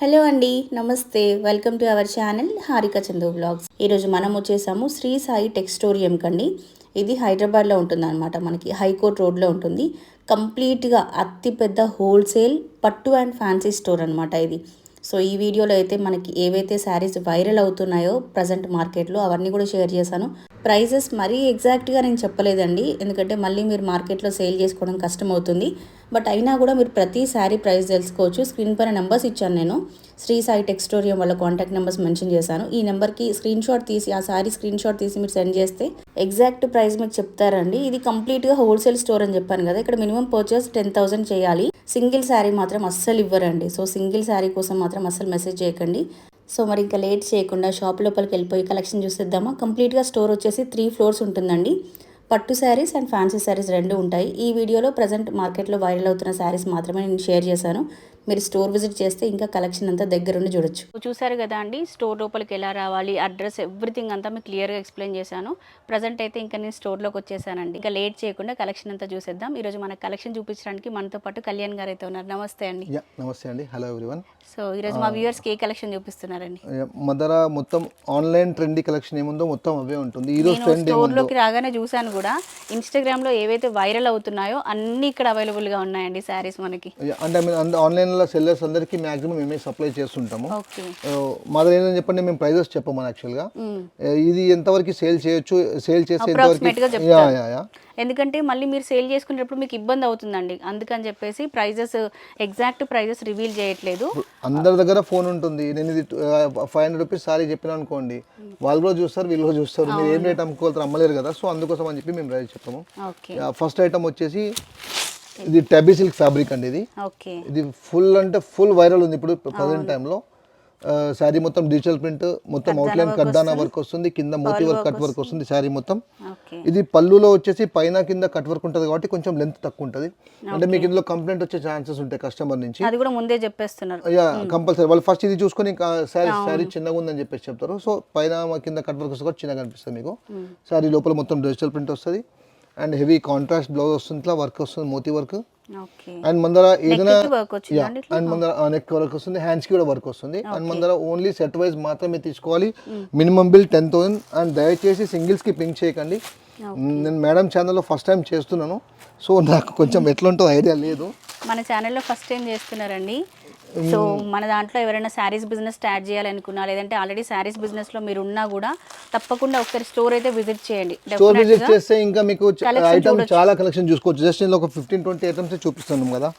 Hello అండి, నమస్తే. Welcome to our channel Harika Chandu blogs. ఈరోజు మనం వచ్చేసాము శ్రీ సాయి టెక్స్టోరియం కండి. ఇది హైదరాబాద్లో ఉంటుంది అనమాట. మనకి హైకోర్ట్ రోడ్లో ఉంటుంది. కంప్లీట్గా అతిపెద్ద హోల్సేల్ పట్టు అండ్ ఫ్యాన్సీ స్టోర్ అనమాట ఇది. సో ఈ వీడియోలో అయితే మనకి ఏవైతే శారీస్ వైరల్ అవుతున్నాయో ప్రజెంట్ మార్కెట్లో అవన్నీ కూడా షేర్ చేశాను. ప్రైజెస్ మరీ ఎగ్జాక్ట్గా నేను చెప్పలేదండి, ఎందుకంటే మళ్ళీ మీరు మార్కెట్లో సేల్ చేసుకోవడం కష్టం అవుతుంది. బట్ అయినా కూడా మీరు ప్రతి శారీ ప్రైస్ తెలుసుకోవచ్చు. స్క్రీన్ పైన నెంబర్స్ ఇచ్చాను నేను. శ్రీ సాయి టెక్స్టోరియం వాళ్ళ కాంటాక్ట్ నెంబర్స్ మెన్షన్ చేశాను. ఈ నెంబర్కి స్క్రీన్ షాట్ తీసి ఆ శారీ స్క్రీన్ షాట్ తీసి మీరు సెండ్ చేస్తే ఎగ్జాక్ట్ ప్రైస్ మీకు చెప్తారండి. ఇది కంప్లీట్గా హోల్సేల్ స్టోర్ అని చెప్పాను కదా, ఇక్కడ మినిమం పర్చేస్ 10,000 చేయాలి. సింగిల్ శారీ మాత్రం అస్సలు ఇవ్వరండి. సో సింగిల్ శారీ కోసం మాత్రం అస్సలు మెసేజ్ చేయకండి. సో మరి ఇంకా లేట్ చేయకుండా షాప్ లోపలికి వెళ్ళిపోయి కలెక్షన్ చూసేద్దామా. కంప్లీట్గా స్టోర్ వచ్చేసి 3 ఫ్లోర్స్ ఉంటుందండి. పట్టు శారీస్ అండ్ ఫ్యాన్సీ శారీస్ రెండు ఉంటాయి. ఈ వీడియోలో ప్రజెంట్ మార్కెట్లో వైరల్ అవుతున్న శారీస్ మాత్రమే నేను షేర్ చేశాను. మీరు స్టోర్ విజిట్ చేస్తే ఇంకా కలెక్షన్ అంతా దగ్గరుండి చూడొచ్చు. చూసారు కదా అండి, స్టోర్ లోపలికి ఎలా రావాలి, అడ్రస్, ఎవ్రీథింగ్ అంతా మీకు క్లియర్గా ఎక్స్ప్లెయిన్ చేశాను. ప్రజెంట్ అయితే ఇంకా నేను స్టోర్లోకి వచ్చేసానండి. ఇంకా లేట్ చేయకుండా కలెక్షన్ అంతా చూసేద్దాం. ఈరోజు మన కలెక్షన్ చూపించడానికి మనతో పాటు కళ్యాణ్ గారు అయితే ఉన్నారు. నమస్తే అండి. నమస్తే అండి. Hello everyone. సో ఈరోజు మా వ్యూవర్స్కి ఏ కలెక్షన్ చూపిస్తున్నారండి? మదర మొత్తం ఆన్లైన్ ట్రెండీ కలెక్షన్ ఏముందో మొత్తం అవే ఉంటుంది. ఈ రోజు ట్రెండ్ స్టోర్లోకి రాగానే చూసాను కూడా, ఇన్స్టాగ్రామ్లో ఏవైతే వైరల్ అవుతున్నాయో అన్ని ఇక్కడ అవైలబుల్గా ఉన్నాయండి శారీస్ మనకి. అంటే ఆన్లైన్లో సెల్లర్స్ అందరికీ మ్యాక్సిమం మేమే సప్లై చేస్తుంటాము. మదర్ ఏంటని చెప్పండి, మేము ప్రైజెస్ చెప్పాము యాక్చువల్గా. ఇది ఎంతవరకు సేల్ చేయొచ్చు, సేల్ చేసే ఎందుకంటే మళ్ళీ మీరు సేల్ చేసుకునేటప్పుడు మీకు ఇబ్బంది అవుతుందండి. అందుకని చెప్పేసి ప్రైజెస్, ఎగ్జాక్ట్ ప్రైజెస్ రివీల్ చేయట్లేదు. అందరి దగ్గర ఫోన్ ఉంటుంది. నేను ఇది 500 రూపీస్ సారీ చెప్పిన అనుకోండి, వాళ్ళు కూడా చూస్తారు, వీళ్ళు కూడా చూస్తారు. మీరు ఏం రేట్ అమ్ముకోవాలి, అమ్మలేరు కదా. సో అందుకోసం అని చెప్పి మేము ప్రైస్ చెప్పాము. ఫస్ట్ ఐటమ్ వచ్చేసి ఇది టెబీ సిల్క్ ఫ్యాబ్రిక్ అండి. ఇది ఫుల్ అంటే ఫుల్ వైరల్ ఉంది ఇప్పుడు ప్రజెంట్ టైంలో. శారీ మొత్తం డిజిటల్ ప్రింట్, మొత్తం అవుట్లైన్ కడ్డానా వర్క్ వస్తుంది, కింద మోతీ వర్క్, కట్ వర్క్ వస్తుంది శారీ మొత్తం. ఇది పళ్ళులో వచ్చేసి పైన కింద కట్ వర్క్ ఉంటుంది కాబట్టి కొంచెం లెంత్ తక్కువ ఉంటుంది. అంటే మీకు ఇందులో కంప్లైంట్ వచ్చే ఛాన్సెస్ ఉంటాయి కస్టమర్ నుంచి. అది కూడా ముందే చెప్పేస్తున్నారు. కంపల్సరీ వాళ్ళు ఫస్ట్ ఇది చూసుకొని శారీ చిన్నగా ఉందని చెప్పేసి చెప్తారు. సో పైన కింద కట్ వర్క్ వస్తుంది, చిన్నగా అనిపిస్తుంది మీకు. శారీ లోపల మొత్తం డిజిటల్ ప్రింట్ వస్తుంది అండ్ హెవీ కాంట్రాస్ట్ బ్లౌజ్ వస్తుంది, ఇట్లా వర్క్ వస్తుంది, మోతీ వర్క్. అండ్ మందర ఏదైనా అండ్ మందర నెక్ వర్క్ వస్తుంది, హ్యాండ్స్ కి కూడా వర్క్ వస్తుంది. And Manthara only set wise మాత్రమే తీసుకోవాలి. Minimum bill 10,000. అండ్ దయచేసి సింగిల్స్ కి పింక్ చేయకండి. నేను మేడం ఛానల్లో ఫస్ట్ టైం చేస్తున్నాను, సో నాకు కొంచెం ఎట్లుంటుందో ఐడియా లేదు. మన ఛానల్లో ఫస్ట్ టైం చేస్తున్నారండి. సో మన దాంట్లో ఎవరైనా శారీస్ బిజినెస్ స్టార్ట్ చేయాలనుకున్నా, లేదంటే ఆల్రెడీ శారీస్ బిజినెస్ లో మీరు ఉన్నా కూడా తప్పకుండా ఒకసారి స్టోర్ అయితే విజిట్ చేయండి. స్టోర్ విజిట్ చేస్తే ఇంకా మీకు ఐటమ్ చాలా కలెక్షన్ చూసుకోవచ్చు. జస్ట్ నేను ఒక 15-20 ఐటమ్స్ చూపిస్తున్నాం కదా,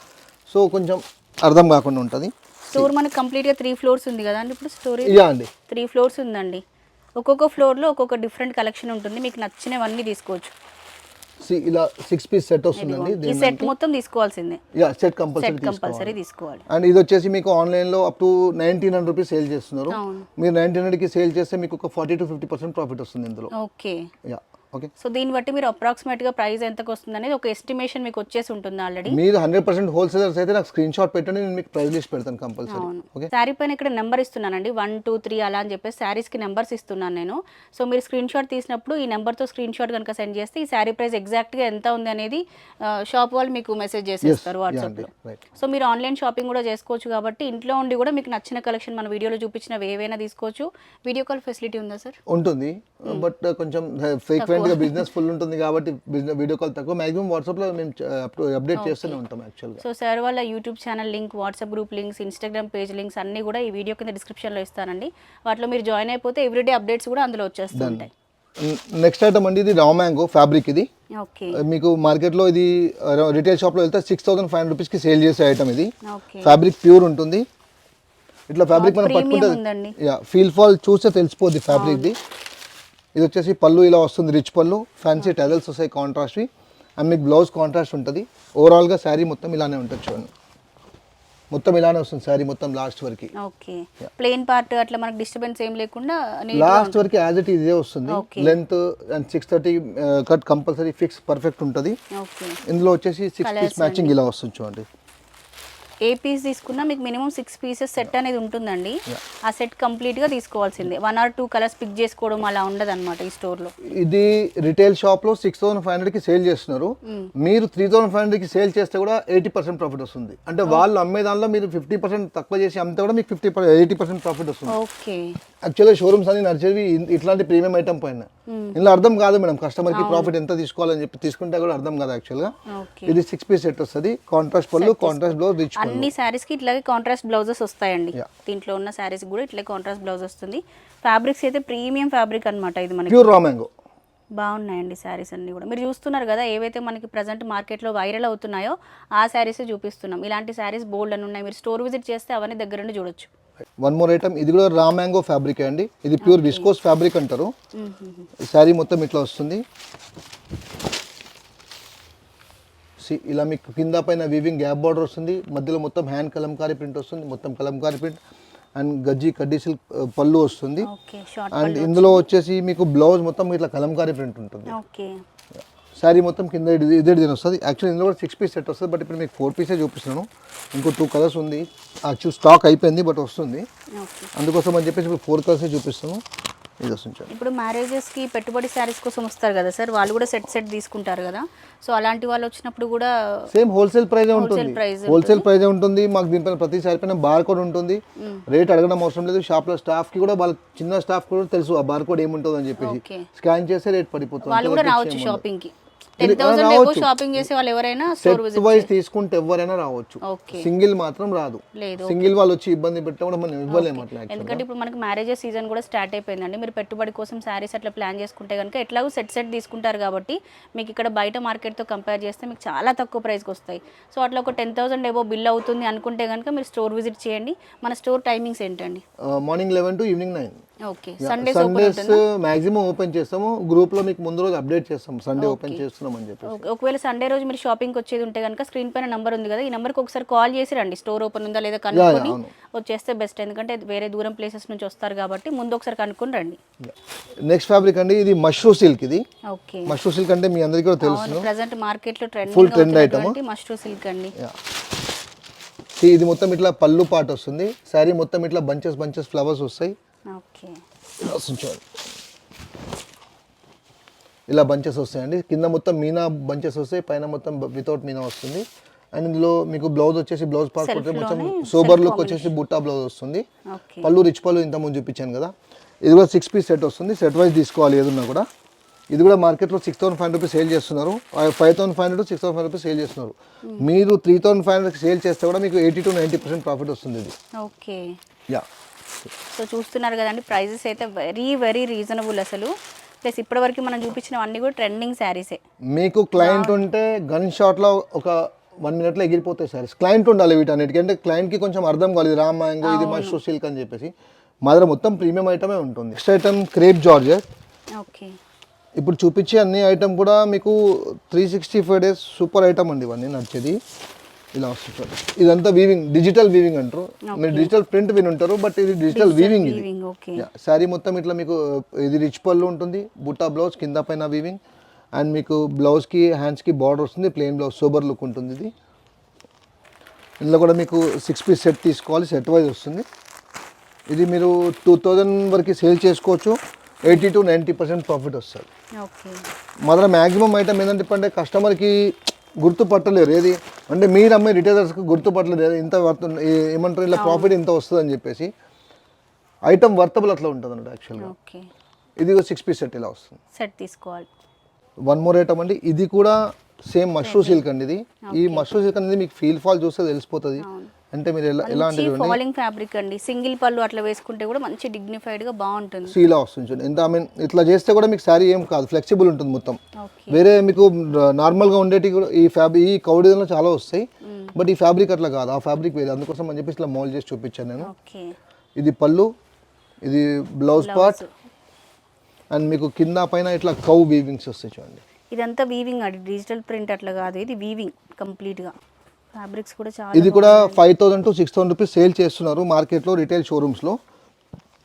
సో కొంచెం అర్థం కాకుండా ఉంటుంది. స్టోర్ మనకి కంప్లీట్ గా 3 ఫ్లోర్స్ ఉంది కదా అండి. ఇప్పుడు స్టోర్ అండి 3 ఫ్లోర్స్ ఉందండి. ఒక్కొక్క ఫ్లోర్ లో ఒక్కొక్క డిఫరెంట్ కలెక్షన్ ఉంటుంది. మీకు నచ్చినవన్నీ తీసుకోవచ్చు. ఇలా 6 పీస్ సెట్ వస్తుందండి. ఈ సెట్ మొత్తం తీసుకోవాల్సిందే. సెట్ కంపల్సరీ తీసుకోవాలి. అండ్ ఇది వచ్చేసి మీకు ఆన్లైన్ లో అప్ టు 1,900 రూపీస్ సేల్ చేస్తున్నారు. మీరు 1,900 కి సేల్ చేస్తే మీకు ఒక 40-50% ప్రాఫిట్ వస్తుంది ఇందులో. ఓకే. ఓకే. సో దీన్ని బట్టి మీరు అప్రాక్సిమేట్ గా ప్రైస్ ఎంతకు వస్తుంది అనేది ఒక ఎస్టిమేషన్ మీకు వచ్చేసి ఉంటుంది ఆల్రెడీ. మీరు 100% హోల్సేలర్స్ అయితే నాకు స్క్రీన్ షాట్ పెట్టండి, నేను మీకు ప్రైస్ లిస్ట్ పెడతాను కంపల్సరీ. ఓకే. శారీ పైన ఇక్కడ నెంబర్ ఇస్తున్నానండి, 1, 2, 3 అలా అని చెప్పేసి శారీస్ కి నెంబర్స్ ఇస్తున్నాను నేను. సో మీరు స్క్రీన్ షాట్ తీసినప్పుడు ఈ నెంబర్ తో స్క్రీన్ షాట్ కనుక సెండ్ చేస్తే ఈ శారీ ప్రైస్ ఎగ్జాక్ట్ గా ఎంత ఉంది అనేది షాప్ వాళ్ళు మీకు మెసేజ్ చేసేస్తారు వాట్సాప్ లో. సో మీరు ఆన్లైన్ షాపింగ్ కూడా చేసుకోవచ్చు కాబట్టి ఇంట్లో ఉండి కూడా మీకు నచ్చిన కలెక్షన్ మన వీడియోలో చూపించినవి ఏవైనా తీసుకోవచ్చు. వీడియో కాల్ ఫెసిలిటీ ఉందా సార్? ఉంటుంది, బట్ కొంచెం ఫ్రీక్వెంట్ గా బిజినెస్ ఫుల్ ఉంటుంది కాబట్టి వీడియో కాల్ తక్కువ. మాక్సిమం వాట్సాప్ లో మేము అప్డేట్ చేస్తూనే ఉంటాం యాక్చువల్ గా. సో సార్ వాళ్ళ YouTube channel link, WhatsApp group links, Instagram page links అన్ని కూడా ఈ వీడియో కింద డిస్క్రిప్షన్ లో ఇస్తానండి. వాటిలో మీరు జాయిన్ అయిపోతే ఎవ్రీడే అప్డేట్స్ కూడా అందులో వచ్చేస్తుంటాయి. నెక్స్ట్ ఐటమ్ అండి, ఇది రా మ్యాంగో ఫ్యాబ్రిక్. ఇది మీకు మార్కెట్ లో ఇది రిటైల్ షాప్ లో వెళ్తే 6,500 రూపీస్ కి సేల్ చేసే ఐటమ్. ఇది ఫ్యాబ్రిక్ ప్యూర్ ఉంటుంది. ఇట్లా ఫ్యాబ్రిక్ మనం పట్టుకుంటే ఫీల్ ఫాల్ చూస్తే తెలిసిపోద్ది ఫ్యాబ్రిక్ ది. ఇది వచ్చేసి పళ్ళు ఇలా వస్తుంది, రిచ్ పళ్ళు, ఫ్యాన్సీ టెజల్స్ వస్తాయి కాంట్రాస్ట్వి. అండ్ మీకు బ్లౌజ్ కాంట్రాస్ట్ ఉంటుంది. ఓవరాల్గా శారీ మొత్తం ఇలానే ఉంటుంది చూడండి, మొత్తం ఇలానే వస్తుంది శారీ మొత్తం లాస్ట్ వరకు. ఓకే. ప్లెయిన్ పార్ట్ అట్లా మనకి డిస్టర్బెన్స్ ఏం లేకుండా లాస్ట్ వరకు యాజ్ ఇట్ ఇదే వస్తుంది. Length and 630 cut compulsory fix perfect ఉంటుంది. ఇందులో వచ్చేసి 6 పీస్ మ్యాచింగ్ ఇలా వస్తుంది చూడండి. ఏ పీస్ తీసుకున్నా మీకు మినిమం 6 పీసెస్ సెట్ అనేది ఉంటుందండి. ఆ సెట్ కంప్లీట్గా తీసుకోవాల్సిందే. 1 or 2 కలర్స్ పిక్ చేసుకోవడం అలా ఉండదు అనమాట ఈ స్టోర్లో. ఇది రిటైల్ షాప్లో 6500కి సేల్ చేస్తున్నారు. మీరు 3500కి సేల్ చేస్తే కూడా 80% ప్రాఫిట్ వస్తుంది. అంటే వాళ్ళు అమ్మే దానిలో మీరు 50% తక్కువ చేసి అమ్మితే కూడా మీకు 80% ప్రాఫిట్ వస్తుంది. ఓకే. యాక్చువల్గా షోరూమ్స్ అన్ని నడిచేవి ఇట్లాంటి ప్రీమియం ఐటమ్ పైన. ఇందులో అర్థం కాదు మేడం, కస్టమర్కి ప్రాఫిట్ ఎంత తీసుకోవాలని చెప్పి తీసుకుంటే కూడా అర్థం కాదు యాక్చువల్గా. ఇది 6 పీస్ సెట్ వస్తుంది. కాంట్రాస్ట్ పళ్ళు, కాంట్రాస్ట్ బ్లౌజ్, రిచ్ పళ్ళు. అన్ని శారీస్ కి ఇట్లాగే కాంట్రాస్ట్ బ్లౌజెస్ వస్తాయండి. దీంట్లో ఉన్న శారీస్ కూడా ఇట్లా కాంట్రాస్ట్ బ్లౌజ్ వస్తుంది. ఫ్యాబ్రిక్స్ అయితే ప్రీమియం ఫ్యాబ్రిక్ అన్నమాట. ఇది మనకి ప్యూర్ రా మ్యాంగో. బాగున్నాయండి శారీస్ అన్ని కూడా. మీరు చూస్తున్నారు కదా ఏవైతే మనకి ప్రజెంట్ మార్కెట్లో వైరల్ అవుతున్నాయో ఆ శారీస్ చూపిస్తున్నాం. ఇలాంటి శారీస్ బోల్డ్ అని ఉన్నాయి. మీరు స్టోర్ విజిట్ చేస్తే అవన్నీ దగ్గర నుండి చూడొచ్చు. వన్ మోర్ ఐటమ్, ఇది కూడా రా మ్యాంగో ఫ్యాబ్రిక్ అండి. ఇది ప్యూర్ విస్కోస్ ఫ్యాబ్రిక్ అంటారు. శారీ మొత్తం ఇట్లా వస్తుంది. ఇలా మీకు కింద పైన వీవింగ్ గ్యాప్ బార్డర్ వస్తుంది. మధ్యలో మొత్తం హ్యాండ్ కలంకారీ ప్రింట్ వస్తుంది. మొత్తం కలంకారీ ప్రింట్ అండ్ గజ్జి కడ్డీ సిల్క్ పళ్ళు వస్తుంది. అండ్ ఇందులో వచ్చేసి మీకు బ్లౌజ్ మొత్తం ఇట్లా కలంకారీ ప్రింట్ ఉంటుంది. శారీ మొత్తం కింద ఇదే డిజైన్ వస్తుంది. యాక్చువల్లీ ఇందులో కూడా 6 పీస్ సెట్ వస్తుంది. బట్ ఇప్పుడు మీకు 4 పీసే చూపిస్తున్నాను. ఇంకో 2 కలర్స్ ఉంది. యాక్చువల్ స్టాక్ అయిపోయింది బట్ వస్తుంది. అందుకోసం అని చెప్పేసి ఇప్పుడు 4 కలర్సే చూపిస్తాను. ఇది వస్తుంది. ఇప్పుడు మ్యారేజెస్కి పెట్టుబడి శారీస్ కోసం వస్తారు కదా సార్, వాళ్ళు కూడా సెట్ తీసుకుంటారు కదా. సో అలాంటి వాళ్ళు వచ్చినప్పుడు కూడా సేమ్ హోల్సేల్ ప్రైజే ఉంటుంది. హోల్సేల్ ప్రైజే ఉంటుంది. మాకు దీనిపైన ప్రతి శారీ పైన బార్ కోడ్ ఉంటుంది. రేట్ అడగడం అవసరం లేదు. షాప్లో స్టాఫ్కి కూడా, వాళ్ళ చిన్న స్టాఫ్ కూడా తెలుసు ఆ బార్ కోడ్ ఏముంటుంది అని చెప్పేసి. స్కాన్ చేస్తే రేట్ పడిపోతుంది. వాళ్ళు కూడా రావచ్చు షాపింగ్కి. 10,000 ఎబో షాపింగ్ చేసే వాళ్ళు ఎవరైనా స్టోర్ విజిట్ వైస్ తీసుకుంటే ఎవరైనా రావచ్చు. సింగిల్ మాత్రం రాదు. సింగిల్ వాళ్ళు వచ్చి ఇబ్బంది పెట్టడం కూడా మనం ఇవ్వలేము అట్లా. ఎందుకంటే ఇప్పుడు మనకి మ్యారేజెస్ సీజన్ కూడా స్టార్ట్ అయిపోయిందండి. మీరు పెట్టుబడి కోసం శారీస్ అట్లా ప్లాన్ చేసుకుంటే కనుక ఎట్లాగో సెట్ తీసుకుంటారు కాబట్టి మీకు ఇక్కడ బయట మార్కెట్తో కంపేర్ చేస్తే మీకు చాలా తక్కువ ప్రైస్కి వస్తాయి. సో అట్లా ఒక 10,000 ఎబో బిల్ అవుతుంది అనుకుంటే కనుక మీరు స్టోర్ విజిట్ చేయండి. మన స్టోర్ టైమింగ్స్ ఏంటండి? Morning 11 to evening 9. Okay. Sundays maximum open చేస్తాము. గ్రూప్ లో మీకు ముందు రోజు అప్డేట్ చేస్తాం సండే ఓపెన్ చేస్తున్నాం అని చెప్పి. ఒకవేళ సండే రోజు మీరు షాపింగ్ వచ్చేది ఉంటే కనుక స్క్రీన్ పైన నంబర్ ఉంది కదా, ఈ నెంబర్కి ఒకసారి కాల్ చేసి రండి. స్టోర్ ఓపెన్ ఉందా లేదా కనుక్కొని వచ్చేస్తే బెస్ట్. ఎందుకంటే వేరే దూరం ప్లేసెస్ నుంచి వస్తారు కాబట్టి ముందు ఒకసారి కనుక్కొని రండి. నెక్స్ట్ ఫ్యాబ్రిక్ అండి, ఇది మష్రూ సిల్క్. ఇది ఓకే. మష్రూ సిల్క్ అంటే మీ అందరికీ కూడా తెలుసు. ప్రెజెంట్ మార్కెట్ లో full trend item mashru silk అండి. ఇది మొత్తం ఇట్లా పళ్ళు పాట వస్తుంది. శారీ మొత్తం ఇట్లా బంచెస్ ఫ్లవర్స్ వస్తాయి. ఓకే. ఇలా బంచెస్ వస్తాయండి. కింద మొత్తం మీనా బంచెస్ వస్తాయి, పైన మొత్తం వితౌట్ మీనా వస్తుంది. అండ్ ఇందులో మీకు బ్లౌజ్ వచ్చేసి బ్లౌజ్ పార్ట్ మొత్తం సోబర్ లుక్ వచ్చేసి బుట్టా బ్లౌజ్ వస్తుంది. పళ్ళు రిచ్ పళ్ళు ఇంత ముందు చూపించాను కదా. ఇది కూడా 6 పీస్ సెట్ వస్తుంది. సెట్ వైజ్ తీసుకోవాలి ఏదున్నా కూడా. ఇది కూడా మార్కెట్లో 6,500 రూపీస్ సేల్ చేస్తున్నారు. 5,500 to 6,500 రూపీస్ సేల్ చేస్తున్నారు. మీరు 3,500 సేల్ చేస్తే కూడా మీకు 80 to 90% ప్రాఫిట్ వస్తుంది ఇది. ఓకే. యా. సో చూస్తున్నారు కదండి, ప్రైజెస్ అయితే వెరీ రీజనబుల్ అసలు. ప్లస్ ఇప్పటివరకు మనం చూపించినవన్నీ కూడా ట్రెండింగ్ శారీసే. మీకు క్లయింట్ ఉంటే గన్ షాట్లో ఒక 1 minute ఎగిరిపోతాయి శారీస్. క్లయింట్ ఉండాలి వీటన్నిటికీ. అంటే క్లయింట్కి కొంచెం అర్థం కాలేదు రా మ్యాంగో ఇది మష్రూ సిల్క్ అని చెప్పేసి. మా దగ్గర మొత్తం ప్రీమియం ఐటమే ఉంటుంది. Next item crepe georgette. Okay. ఇప్పుడు చూపించే అన్ని ఐటమ్ కూడా మీకు 365 days సూపర్ ఐటమ్ అండి. ఇవన్నీ నడిచేది ఇలా వస్తుంది. ఇదంతా వీవింగ్, డిజిటల్ వీవింగ్ అంటారు. మీరు డిజిటల్ ప్రింట్ వినుంటారు, బట్ ఇది డిజిటల్ వీవింగ్. ఇది శారీ మొత్తం ఇట్లా మీకు ఇది రిచ్ పళ్ళు ఉంటుంది, బుట్టా బ్లౌజ్, కింద పైన వీవింగ్. అండ్ మీకు బ్లౌజ్కి హ్యాండ్స్కి బార్డర్ వస్తుంది. ప్లెయిన్ బ్లౌజ్ సోబర్ లుక్ ఉంటుంది. ఇది ఇందులో కూడా మీకు 6 పీస్ సెట్ తీసుకోవాలి. సెట్ వైజ్ వస్తుంది. ఇది మీరు 2,000 వరకు సేల్ చేసుకోవచ్చు. 80 to 90% ప్రాఫిట్ వస్తుంది. మా దగ్గర మ్యాక్సిమం ఐటమ్ ఏంటంటే అంటే కస్టమర్కి గుర్తుపట్టలేరు. ఏది అంటే మీరు అమ్మే రిటైలర్స్కి గుర్తుపట్టలేరు ఇంత వర్త్ ఏమంటారు ఇలా ప్రాఫిట్ ఇంత వస్తుంది అని చెప్పేసి. ఐటమ్ వర్తబుల్ అట్లా ఉంటుంది అన్నట్టు యాక్చువల్గా. ఇది 6 పీస్ సెట్ ఇలా వస్తుంది. సెట్ తీసుకోవాలి. వన్ మోర్ ఐటమ్ అండి, ఇది కూడా సేమ్ మష్రూ సిల్క్ అండి. ఇది ఈ మష్రూ సిల్క్ అనేది మీకు ఫీల్ ఫాల్ చూస్తే తెలిసిపోతుంది. అంటే మీరు ఎలా అంటే ఫాలింగ్ ఫ్యాబ్రిక్ అండి. సింగిల్ పళ్ళు అట్లా వేసుకుంటే కూడా మంచి డిగ్నిఫైడ్ గా బాగుంటుంది. ఇలా వస్తుంది. ఎంత ఐ మీన్ ఇట్లా చేస్తే కూడా మీకు శారీ ఏం కాదు, ఫ్లెక్సిబుల్ ఉంటుంది మొత్తం. వేరే మీకు నార్మల్గా ఉండేటి కూడా ఈ కౌడిలో చాలా వస్తాయి. బట్ ఈ ఫ్యాబ్రిక్ అట్లా కాదు, ఆ ఫ్యాబ్రిక్ వేరే. అందుకోసం అని చెప్పేసి ఇట్లా మోల్డ్ చేసి చూపించాను నేను. ఇది పళ్ళు, ఇది బ్లౌజ్ పార్ట్. అండ్ మీకు కింద పైన ఇట్లా కౌ వీవింగ్స్ వస్తాయి చూడండి. ఇదంతా వీవింగ్ అండి, డిజిటల్ ప్రింట్ అట్లా కాదు, ఇది వీవింగ్ కంప్లీట్గా. ఫ్యాబ్రిక్స్ కూడా చాలా. ఇది కూడా 5,000 to 6,000 రూపీస్ సేల్ చేస్తున్నారు మార్కెట్లో, రిటైల్ షోరూమ్స్లో.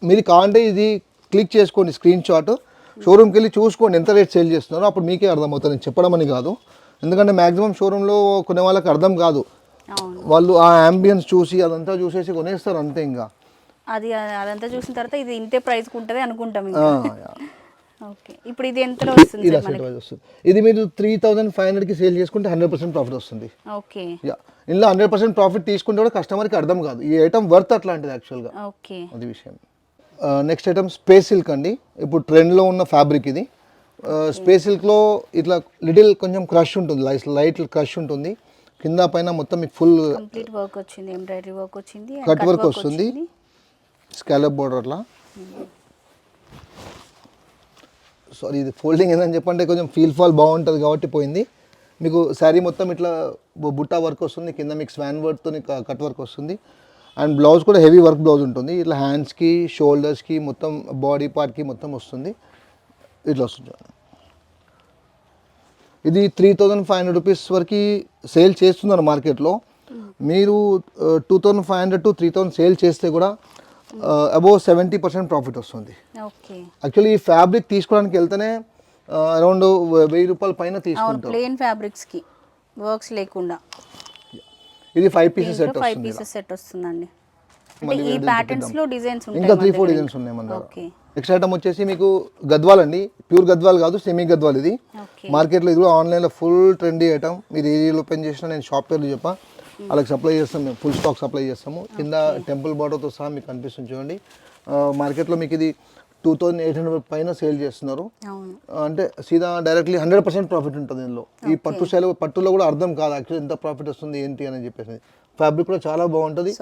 మీరు కావాలంటే ఇది క్లిక్ చేసుకోండి స్క్రీన్ షాట్, షోరూమ్కి వెళ్ళి చూసుకోండి ఎంత రేట్ సేల్ చేస్తున్నారో. అప్పుడు మీకే అర్థమవుతుంది, నేను చెప్పడం అని కాదు. ఎందుకంటే మ్యాక్సిమం షోరూంలో కొనే వాళ్ళకి అర్థం కాదు. అవును. వాళ్ళు ఆ అంబియన్స్ చూసి అదంతా చూసేసి కొనేస్తారు అంతే. ఇంకా అదంతా చూసిన తర్వాత ఇది ఇంతే ప్రైస్ ఉంటుంది అనుకుంటాం ఆ, ఇంకా. yeah. ఓకే, ఇప్పుడు ఇది ఎంతలో వస్తుంది ఇలా సార్ సెట్ మనకి? వైజ్ వస్తుంది. ఇది మీరు 3,500కి సేల్ చేసుకుంటే 100% ప్రాఫిట్ వస్తుంది. ఓకే యా, ఇందులో 100% ప్రాఫిట్ తీసుకుంటే కూడా కస్టమర్కి అర్థం కాదు ఈ ఐటమ్ వర్త్ అట్లాంటిది యాక్చువల్గా. ఓకే అది విషయం. నెక్స్ట్ ఐటమ్ స్పేస్ సిల్క్ అండి. ఇప్పుడు ట్రెండ్లో ఉన్న ఫ్యాబ్రిక్ ఇది. స్పేస్ సిల్క్లో ఇట్లా లిటిల్ కొంచెం క్రష్ ఉంటుంది, లైట్ క్రష్ ఉంటుంది. కింద పైన మొత్తం మీకు ఫుల్ కంప్లీట్ వర్క్ వచ్చింది, ఎంబ్రాయిడరీ వర్క్ వచ్చింది, కట్ వర్క్ వస్తుంది, స్కాలప్ బోర్డర్లా. సారీ, ఇది ఫోల్డింగ్ ఏందని చెప్పంటే కొంచెం ఫీల్ ఫాల్ బాగుంటుంది కాబట్టి పోయింది. మీకు శారీ మొత్తం ఇట్లా బుట్టా వర్క్ వస్తుంది, కింద మీకు స్వాన్ వర్క్తో కట్ వర్క్ వస్తుంది. అండ్ బ్లౌజ్ కూడా హెవీ వర్క్ బ్లౌజ్ ఉంటుంది. ఇట్లా హ్యాండ్స్కి, షోల్డర్స్కి, మొత్తం బాడీ పార్ట్కి మొత్తం వస్తుంది. ఇట్లా వస్తుంది. ఇది 3,500 రూపీస్ వరకు సేల్ చేస్తున్నారు మార్కెట్లో. మీరు 2,500 to 3,000 సేల్ చేస్తే కూడా అబౌవ్ 70% ప్రాఫిట్ వస్తుంది. ఓకే. యాక్చువల్లీ ఈ ఫ్యాబ్రిక్ తీసుకోవడానికి వెళ్తేనే అరౌండ్ 1,000 రూపాయల పైన తీసుకుంటారు. ప్లెయిన్ ఫ్యాబ్రిక్స్కి వర్క్స్ లేకుండా. ఇది 5 పీసెస్ సెట్ 5 వస్తుంది. పీసెస్ సెట్ వస్తుందండి. అంటే ఈ ప్యాటర్న్స్ లో డిజైన్స్ ఉంటాయి ఇంకా 3-4 డిజైన్స్ ఉన్నాయి మన దగ్గర. ఓకే. నెక్స్ట్ ఐటమ్ వచ్చేసి మీకు గద్వాల్ అండి. ప్యూర్ గద్వాల్ కాదు, సెమీ గద్వాల్ ఇది. ఓకే. మార్కెట్లో ఇది కూడా ఆన్లైన్లో ఫుల్ ట్రెండీ ఐటమ్. మీరు ఏరియాలో ఓపెన్ చేసినా నేను షాప్ పేర్లు చెప్పా, వాళ్ళకి సప్లై చేస్తాం, మేము ఫుల్ స్టాక్ సప్లై చేస్తాము. కింద టెంపుల్ బార్డర్తో సహా మీకు కనిపిస్తుంది చూడండి. మార్కెట్లో మీకు ఇది 2,800 పైన సేల్ చేస్తున్నారు. అంటే సీదా డైరెక్ట్లీ 100% ప్రాఫిట్ ఉంటుంది ఇందులో. ఈ పట్టులో కూడా అర్థం కాదు యాక్చువల్లీ ఎంత ప్రాఫిట్ వస్తుంది ఏంటి అని చెప్పేసి. ఫ్యాబ్రిక్ కూడా చాలా బాగుంటుంది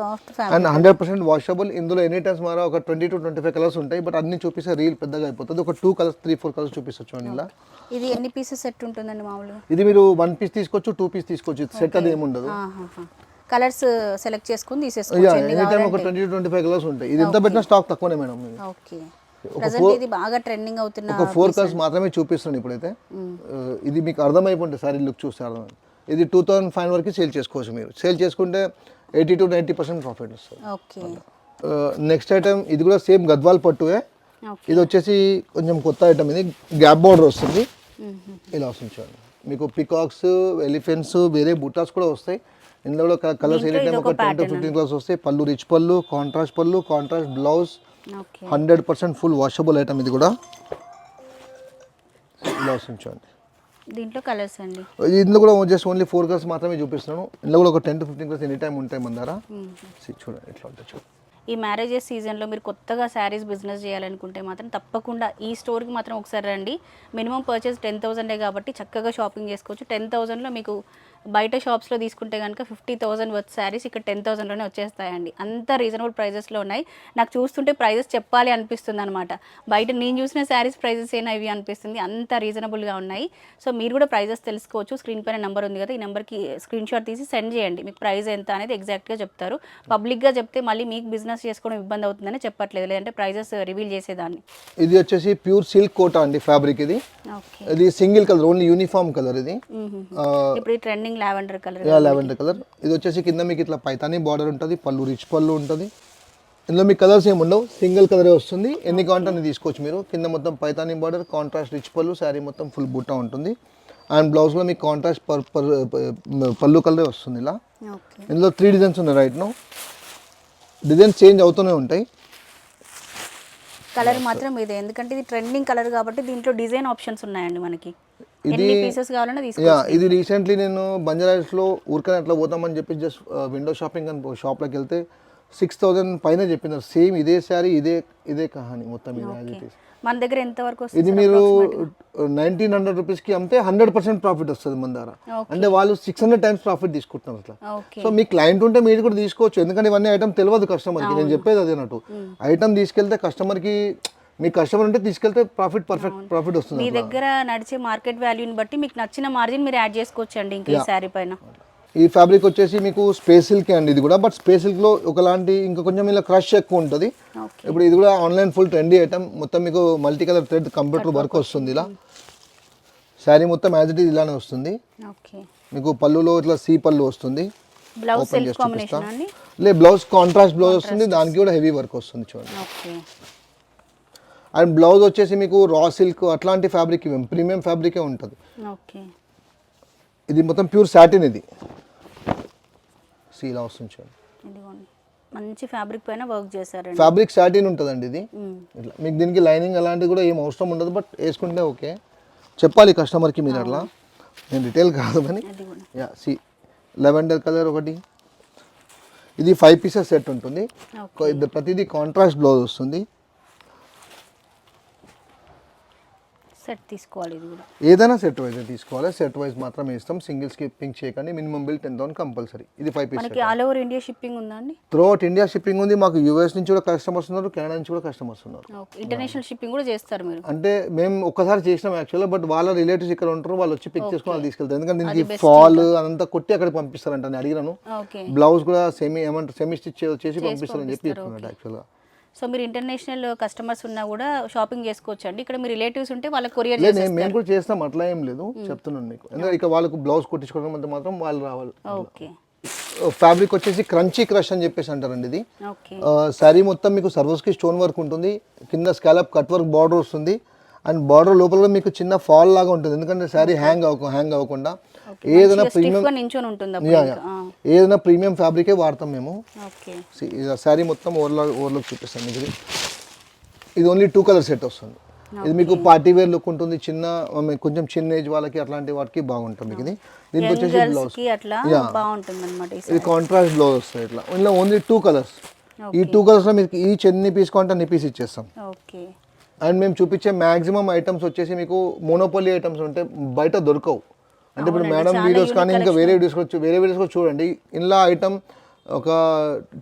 అండ్ 100% వాషబుల్. ఇందులో ఎనీ టైమ్స్ మారా ఒక 20 to 25 కలర్స్ ఉంటాయి, బట్ అన్ని చూపిస్తే రీల్ పెద్దగా అయిపోతుంది. ఒక 2 కలర్స్ 3-4 కలర్స్ చూపిస్తచ్చు చూడండి ఇలా. ఇది ఎన్ని పీసెస్ సెట్ ఉంటుందండి మామూలుగా? ఇది మీరు 1 పీస్ తీసుకోవచ్చు, 2 పీస్ తీసుకోవచ్చు, సెట్ అది ఏమి ఉండదు. కలర్స్ సెలెక్ట్ చేసుకొని తీసేసుకోవచ్చు. ఎనీ టైమ్ ఒక 20 to 25 కలర్స్ ఉంటాయి. ఇది ఎంత పెట్టినా స్టాక్ తక్కువనే మేడం. ఓకే. ప్రెజెంట్ ఇది బాగా ట్రెండింగ్ అవుతున్న ఒక 4 కలర్స్ మాత్రమే చూపిస్తున్నాను ఇప్పుడైతే. ఇది మీకు అర్థమైపోతుంది సారీ లుక్ చూస్తే అర్థం. ఇది 2,500 వరకు సేల్ చేసుకోవచ్చు. మీరు సేల్ చేసుకుంటే 80 to 90% ప్రాఫిట్ వస్తుంది. ఓకే. నెక్స్ట్ ఐటమ్ ఇది కూడా సేమ్ గద్వాల్ పట్టువే. ఇది వచ్చేసి కొంచెం కొత్త ఐటమ్. ఇది గ్యాప్ బార్డర్ వస్తుంది, ఇలా వస్తుంది చూడండి. మీకు పికాక్స్, ఎలిఫెంట్స్, వేరే బుటాస్ కూడా వస్తాయి. ఇందులో కూడా కలర్స్ ఎనీ టైం ఒక 10 to 15 కలర్స్ వస్తాయి. పళ్ళు రిచ్ పళ్ళు, contrast blouse, 100% full washable item. ఇది కూడా ఇలా వస్తుంది చూడండి. దీంట్లో కలర్స్ అండి. ఇందులో కూడా జస్ట్ ఓన్లీ 4 కలర్స్ మాత్రమే చూపిస్తున్నాను. ఇందులో కూడా ఒక 10 to 15 కలర్స్ ఎనీ టైం ఉంటాయి మన దగ్గర. చూడండి ఎట్లా ఉంటుంది చూడండి. ఈ మ్యారేజెస్ సీజన్లో మీరు కొత్తగా శారీస్ బిజినెస్ చేయాలనుకుంటే మాత్రం తప్పకుండా ఈ స్టోర్కి మాత్రం ఒకసారి రండి. మినిమం పర్చేస్ 10,000 కాబట్టి చక్కగా షాపింగ్ చేసుకోవచ్చు. 10,000లో మీకు బయట షాప్స్లో తీసుకుంటే కనుక 50,000 వర్త్ శారీస్ ఇక్కడ 10,000లోనే వచ్చేస్తాయండి. అంత రీజనబుల్ ప్రైజెస్లో ఉన్నాయి. నాకు చూస్తుంటే ప్రైజెస్ చెప్పాలి అనిపిస్తుంది అనమాట. బయట నేను చూసిన శారీస్ ప్రైజెస్ ఏనా ఇవి అనిపిస్తుంది, అంత రీజనబుల్గా ఉన్నాయి. సో మీరు కూడా ప్రైజెస్ తెలుసుకోవచ్చు. స్క్రీన్ పైన నెంబర్ ఉంది కదా, ఈ నెంబర్కి స్క్రీన్ షాట్ తీసి సెండ్ చేయండి. మీకు ప్రైస్ ఎంత అనేది ఎగ్జాక్ట్గా చెప్తారు. పబ్లిక్గా చెప్తే మళ్ళీ మీకు బిజినెస్ చేసుకోవడం ఇబ్బంది అవుతుందని చెప్పట్లేదు, లేదంటే ప్రైజెస్ రివీల్ చేసేదాన్ని. ఇది వచ్చేసి ప్యూర్ సిల్క్ కోటా అండి ఫ్యాబ్రిక్. ఇది single colour, only uniform colour. ఇది ఇప్పుడు ట్రెండింగ్ లావెండర్ కలర్. ఇది వచ్చేసి కింద మీకు ఇట్లా పైతానీ బార్డర్ ఉంటుంది, పళ్ళు రిచ్ పళ్ళు ఉంటుంది. ఇందులో మీకు కలర్స్ ఏమి ఉండవు, సింగిల్ కలరే వస్తుంది. ఎన్ని కావాలంటే అన్ని తీసుకోవచ్చు మీరు. కింద మొత్తం పైతానీ బార్డర్, కాంట్రాస్ట్ రిచ్ పళ్ళు, శారీ మొత్తం ఫుల్ బుట్టా ఉంటుంది. అండ్ బ్లౌజ్లో మీకు కాంట్రాస్ట్ పళ్ళు కలరే వస్తుంది ఇలా. ఇందులో 3 డిజైన్స్ ఉన్నాయి రైట్ నో. డిజైన్స్ చేంజ్ అవుతూనే ఉంటాయి. కలర్ మాత్రం ఇదే, ఎందుకంటే ఇది ట్రెండింగ్ కలర్ కాబట్టి దీంట్లో డిజైన్ ఆప్షన్స్ ఉన్నాయండి మనకి. ఎన్ని పీసెస్ కావాలన్నా తీసుకోవచ్చు. ఇది రీసెంట్లీ నేను బంజారాస్లో ఊరికనే అట్లా పోతామని చెప్పి జస్ట్ విండో షాపింగ్ అని షాప్లోకి వెళ్తే 6,000 పైన చెప్పినారు. సేమ్ ఇదే శారీ, ఇదే కహాని మొత్తం. మన దగ్గర ఎంత వరకు వస్తుంది? ఇది మీరు 1,900 రూపీస్కి అమ్మితే 100% ప్రాఫిట్ వస్తుంది మన దగ్గర. అంటే వాళ్ళు 600 టైమ్స్ ప్రాఫిట్ తీసుకుంటున్నారు అట్లా. సో మీ క్లయింట్ ఉంటే మీరు కూడా తీసుకోవచ్చు, ఎందుకంటే ఇవన్నీ ఐటమ్ తెలియదు కస్టమర్కి. నేను చెప్పేది అదే అన్నట్టు. ఐటమ్ తీసుకెళ్తే కస్టమర్కి, మీ కస్టమర్ ఉంటే తీసుకెళ్తే పర్ఫెక్ట్ ప్రాఫిట్ వస్తుంది. మీ దగ్గర నడిచే మార్కెట్ వాల్యూని బట్టి మీకు నచ్చిన మార్జిన్ మీరు యాడ్ చేసుకోవచ్చు అండి ఇంకా ఈ శారీ పైన. ఈ ఫ్యాబ్రిక్ వచ్చేసి మీకు స్పేస్ సిల్క్ అండి ఇది కూడా. బట్ స్పేస్ సిల్క్లో ఒకలాంటి ఇంకా కొంచెం ఇలా క్రష్ ఎక్కువ ఉంటుంది. ఇప్పుడు ఇది కూడా ఆన్లైన్ ఫుల్ ట్రెండీ ఐటమ్. మొత్తం మీకు multi colour thread computer work వస్తుంది ఇలా. శారీ మొత్తం యాజ్ ఇట్ ఈజ్ ఇలానే వస్తుంది. మీకు పళ్ళులో ఇట్లా సీ పళ్ళు వస్తుంది. బ్లౌజ్ కాంట్రాస్ట్ బ్లౌజ్ వస్తుంది, దానికి కూడా హెవీ వర్క్ వస్తుంది చూడండి. అండ్ బ్లౌజ్ వచ్చేసి మీకు రా సిల్క్ అట్లాంటి ఫ్యాబ్రిక్, ప్రీమియం ఫ్యాబ్రికే ఉంటుంది. ఇది మొత్తం ప్యూర్ సాటిన్. ఇది ఇలా వస్తుంది చూడండి. ఇదిగోండి మంచి ఫ్యాబ్రిక్ పైన వర్క్ చేశారండి. ఫ్యాబ్రిక్ సాటిన్ ఉంటుందండి ఇది. ఇట్లా మీకు దీనికి లైనింగ్ అలాంటివి కూడా ఏం అవసరం ఉండదు, బట్ వేసుకుంటే ఓకే. చెప్పాలి కస్టమర్కి మీరు అట్లా, నేను రిటైల్ కాదు కానీ. యా సి లెవెండర్ కలర్ ఒకటి. ఇది 5 పీసెస్ సెట్ ఉంటుంది. ప్రతిదీ కాంట్రాస్ట్ బ్లౌజ్ వస్తుంది. సెట్ తీసుకోవాలి ఇది కూడా. ఏదైనా సెట్ వైజ్ తీసుకోవాలి. సెట్ వైజ్ మాత్రమే ఇస్తాం. సింగిల్ స్కిప్పింగ్ చేయకండి. Minimum bill 10,000 compulsory. ఇది 5 పీసెస్. మనకి ఆల్ ఓవర్ ఇండియా షిప్పింగ్ ఉందా అండి? త్రూ అవుట్ ఇండియా షిప్పింగ్ ఉంది. మాకు యూఎస్ నుంచి కూడా కస్టమర్స్ ఉన్నారు, కెనడా నుంచి కూడా కస్టమర్స్ ఉన్నారు. ఇంటర్నేషనల్ షిప్పింగ్ కూడా చేస్తారు మీరు? అంటే మేము ఒక్కసారి చేసినాం యాక్చువల్గా, బట్ వాళ్ళ రిలేటివ్స్ ఇక్కడ ఉంటారు, వాళ్ళు వచ్చి పిక్ చేసుకుని వాళ్ళు తీసుకెళ్తారు. ఎందుకంటే దీనికి ఫాల్ అదంతా కొట్టి అక్కడికి పంపిస్తారంట. నేను అడిగినాను. బ్లౌజ్ కూడా సెమీ స్టిచ్ చేసి పంపిస్తారని చెప్పి చెప్తున్నాడు యాక్చువల్గా. సో మీరు ఇంటర్నేషనల్ కస్టమర్స్ ఉన్నా కూడా షాపింగ్ చేసుకోవచ్చు అండి. ఇక్కడ మీ రిలేటివ్స్ ఉంటే వాళ్ళకి కొరియర్ మేము కూడా చేస్తాం, అట్లా ఏం లేదు, చెప్తున్నాను మీకు. ఎందుకంటే ఇక వాళ్ళకు బ్లౌజ్ కుట్టించుకోవడం అంటే మాత్రం వాళ్ళు రావాలి. ఓకే. ఫ్యాబ్రిక్ వచ్చేసి క్రంచీ క్రష్ అని చెప్పేసి అంటారండి. ఇది శారీ మొత్తం మీకు సర్వస్కి స్టోన్ వర్క్ ఉంటుంది, కింద స్కాలప్ కట్ వర్క్ బార్డర్ వస్తుంది, అండ్ బార్డర్ లోపల మీకు చిన్న ఫాల్ లాగా ఉంటుంది. ఎందుకంటే శారీ హ్యాంగ్ అవ్వకుండా ఏదైనా ప్రీమియం ఫ్యాబ్రికే వాడతాం మేము. శారీ మొత్తం ఓవర్లోకి చూపిస్తాను మీకు. ఇది ఓన్లీ 2 కలర్ సెట్ వస్తుంది. ఇది మీకు పార్టీ వేర్ లుక్ ఉంటుంది. కొంచెం చిన్న ఏజ్ వాళ్ళకి అట్లాంటి వాటికి బాగుంటుంది మీకు. ఇది దీనికి వచ్చేసి బ్లౌజ్ ఇది కాంట్రాస్ట్ బ్లౌజ్ వస్తుంది. ఇట్లా ఇందులో ఓన్లీ 2 కలర్స్. ఈ 2 కలర్స్ లో మీకు ఈచ్ ఎన్ని పీస్ కావాలంటే అన్ని పీస్ ఇచ్చేస్తాం. అండ్ మేము చూపించే మాక్సిమం ఐటమ్స్ వచ్చేసి మీకు మోనోపోలీ ఐటమ్స్ ఉంటే బయట దొరకవు. అంటే ఇప్పుడు మేడం వీడియోస్ కానీ ఇంకా వేరే వీడియోస్ కూడా చూడండి. ఇందులో ఐటమ్ ఒక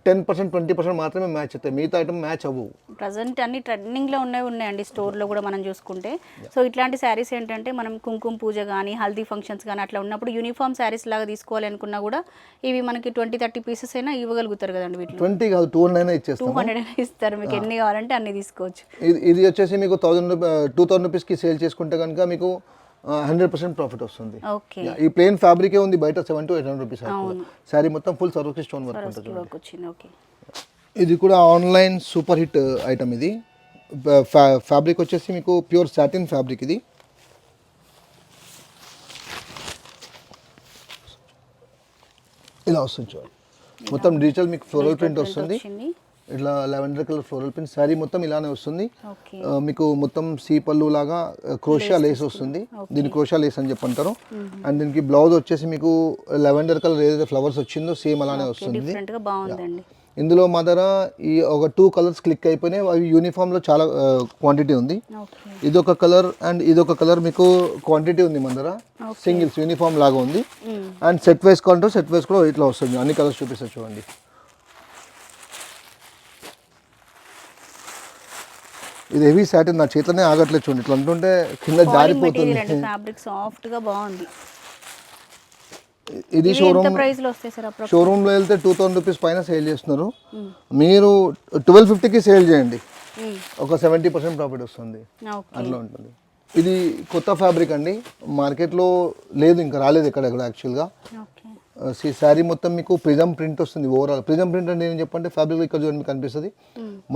10% 20% మాత్రమే మ్యాచ్ అవుతాయి, మిగతా ఐటమ్ మ్యాచ్ అవ్వవు. ప్రజెంట్ అన్ని ట్రెండింగ్లో ఉన్నాయండి స్టోర్లో కూడా మనం చూసుకుంటే. సో ఇట్లాంటి శారీస్ ఏంటంటే మనం కుంకుమ పూజ కానీ హల్దీ ఫంక్షన్స్ కానీ అట్లా ఉన్నప్పుడు యూనిఫామ్ శారీస్ లాగా తీసుకోవాలి అనుకున్నా కూడా ఇవి మనకి 20-30 పీసెస్ అయినా ఇవ్వగలుగుతారు కదండి. వీటిలో 20 కాదు 200 ఇచ్చేస్తాం. 200 ఇస్తారు మీకు, ఎన్ని కావాలంటే అన్ని తీసుకోవచ్చు. ఇది వచ్చేసి మీకు 2,000 రూపీస్కి సేల్ చేసుకుంటే కనుక మీకు 100% ప్రాఫిట్ వస్తుంది. ఈ ప్లెయిన్ ఫ్యాబ్రికే ఉంది బయట 700 to 800 రూపీస్. శారీ మొత్తం ఫుల్ సర్వస్కి స్టోన్ వర్క్ ఉంటుంది. ఇది కూడా ఆన్లైన్ సూపర్ హిట్ ఐటమ్. ఇది ఫ్యాబ్రిక్ వచ్చేసి మీకు ప్యూర్ సాటిన్ ఫ్యాబ్రిక్. ఇది ఇలా వస్తుంది చూడండి. మొత్తం డిజిటల్ మీకు ఫ్లోరల్ ప్రింట్ వస్తుంది. ఇట్లా lavender colour floral print. Sari మొత్తం ఇలానే వస్తుంది. మీకు మొత్తం సీ పళ్ళు లాగా క్రోషియా లేస్ వస్తుంది. దీని క్రోషియా లేస్ అని చెప్పి అంటారు. అండ్ దీనికి బ్లౌజ్ వచ్చేసి మీకు లెవెండర్ కలర్ ఏదైతే ఫ్లవర్స్ వచ్చిందో సేమ్ అలానే వస్తుంది. ఇందులో మా దగ్గర ఈ ఒక 2 కలర్స్ క్లిక్ అయిపోయినాయి. అవి యూనిఫామ్లో చాలా క్వాంటిటీ ఉంది. ఇదొక కలర్ అండ్ ఇదొక కలర్ మీకు క్వాంటిటీ ఉంది మన దగ్గర. సింగిల్స్ యూనిఫామ్ లాగా ఉంది. అండ్ సెట్ వైస్ కావాలంటే సెట్ వైస్ కూడా ఇట్లా వస్తుంది. అన్ని కలర్స్ చూపిస్తారు చూడండి. ఇది హెవీ సాటిన్, నా చేతిలోనే ఆగట్లేదు చూడండి. ఇట్లా అంటుంటే కింద జారిపోతుంది. ఫ్యాబ్రిక్ సాఫ్ట్ గా బాగుంది. ఇది షోరూమ్ లో వెళ్తే 2,000 రూపీస్ పైన సేల్ చేస్తున్నారు. మీరు 1250కి సేల్ చేయండి, ఒక 70% ప్రాఫిట్ వస్తుంది. అట్లా ఉంటుంది. ఇది కొత్త ఫ్యాబ్రిక్ అండి, మార్కెట్లో లేదు, ఇంకా రాలేదు ఎక్కడెక్కడ యాక్చువల్గా. శారీ మొత్తం మీకు ప్రిజం ప్రింట్ వస్తుంది. ఓవరాల్ ప్రిజం ప్రింట్ అంటే ఏం చెప్పంటే ఫ్యాబ్రిక్ ఇక్కడ చూడండి మీకు కనిపిస్తుంది.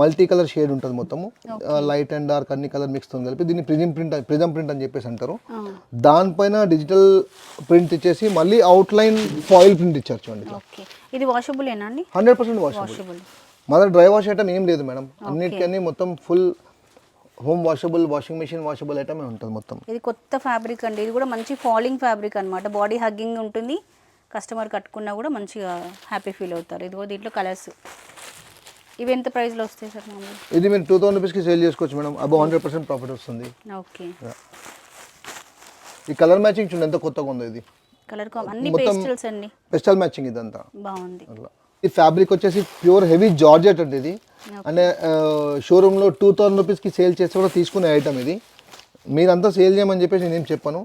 మల్టీ కలర్ షేడ్ ఉంటుంది మొత్తము, లైట్ అండ్ డార్క్ అన్ని కలర్ మిక్స్తో కలిపి దీన్ని ప్రిజం ప్రింట్ అని చెప్పేసి అంటారు. దానిపైన డిజిటల్ ప్రింట్ ఇచ్చేసి మళ్ళీ అవుట్ లైన్ ఫాయిల్ ప్రింట్ ఇచ్చారు చూడండి. ఇది వాషబుల్ ఏనా అండి? 100% వాషబుల్. మన డ్రై వాష్ ఐటమ్ ఏం లేదు మేడం, అన్నిటికీ మొత్తం full home washable, washing machine washable ఐటమే ఉంటుంది మొత్తం. ఇది కొత్త ఫ్యాబ్రిక్ అండి. ఇది కూడా మంచి ఫాలింగ్ ఫ్యాబ్రిక్ అనమాట. బాడీ హగ్గింగ్ ఉంటుంది. కస్టమర్ కట్టుకున్నా కూడా మంచిగా హ్యాపీ ఫీల్ అవుతారు. ఇదిగో దీంట్లో కలర్స్. ఇవి ఎంత ప్రైస్లో వస్తాయి సార్? ఇది మీరు 2,000 రూపీస్కి సేల్ చేసుకోవచ్చు మేడం. అబౌవ్ 100% ప్రాఫిట్ వస్తుంది. ఓకే. ఈ కలర్ మ్యాచింగ్ చూడండి ఎంత కొత్తగా ఉందో. ఇది కలర్ అన్ని పేస్టల్స్ అండి, పేస్టల్ మ్యాచింగ్ ఇదంతా బాగుంది. ఈ ఫ్యాబ్రిక్ వచ్చేసి ప్యూర్ హెవీ జార్జెట్ అంటే ఇది. అంటే షోరూంలో 2,000 రూపీస్కి సేల్ చేస్తే కూడా తీసుకునే ఐటమ్ ఇది. మీరంతా సేల్ చేయమని చెప్పేసి నేనేం చెప్పాను.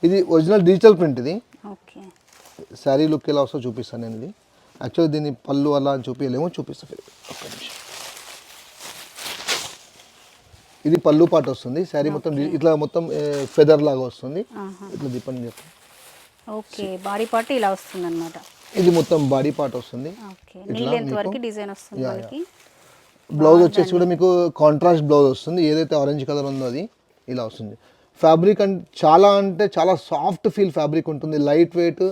ఇది ఒరిజినల్ డిజిటల్ ప్రింట్. ఇది ఓకే. శారీ లుక్ ఎలా వస్తుందో చూపిస్తాను నేను. ఇది యాక్చువల్లీ దీన్ని పళ్ళు అలా అని చూపించలేమో, చూపిస్తాను. ఇది పళ్ళు పాట వస్తుంది. శారీ మొత్తం ఇట్లా మొత్తం ఫెదర్ లాగా వస్తుంది. ఇట్లా దీపని చెప్పి ఓకే. బాడీ పార్ట్ ఇలా వస్తుంది అన్నమాట. ఇది మొత్తం బాడీ పార్ట్ వస్తుంది. బ్లౌజ్ వచ్చేసి కూడా మీకు కాంట్రాస్ట్ బ్లౌజ్ వస్తుంది. ఏదైతే ఆరెంజ్ కలర్ ఉందో అది ఇలా వస్తుంది. ఫ్యాబ్రిక్ అంటే చాలా సాఫ్ట్ ఫీల్ ఫ్యాబ్రిక్ ఉంటుంది. లైట్ వెయిట్,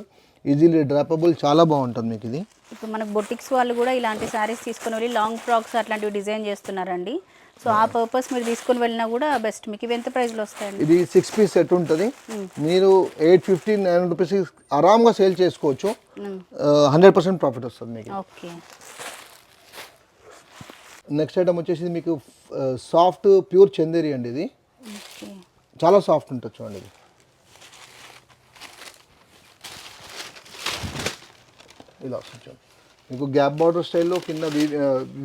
ఈజీలీ డ్రాపబుల్, చాలా బాగుంటుంది మీకు. ఇది ఇప్పుడు మనకు బొటిక్స్ వాళ్ళు కూడా ఇలాంటి శారీస్ తీసుకొని వెళ్ళి లాంగ్ ఫ్రాక్స్ అట్లాంటివి డిజైన్ చేస్తున్నారండి. సో ఆ పర్పస్ మీరు తీసుకొని వెళ్ళినా కూడా బెస్ట్. మీకు ఇవి ఎంత ప్రైస్లో వస్తాయండి? ఇది 6 పీస్ సెట్ ఉంటుంది. మీరు 850 900 రూపీస్ ఆరామ్గా సేల్ చేసుకోవచ్చు. 100% ప్రాఫిట్ వస్తుంది మీకు. ఓకే. నెక్స్ట్ ఐటమ్ వచ్చేసి మీకు సాఫ్ట్ ప్యూర్ చందేరి అండి. ఇది చాలా సాఫ్ట్ ఉంటుంది చూడండి. ఇది ఇలా వస్తుంది. మీకు గ్యాప్ బార్డర్ స్టైల్లో కింద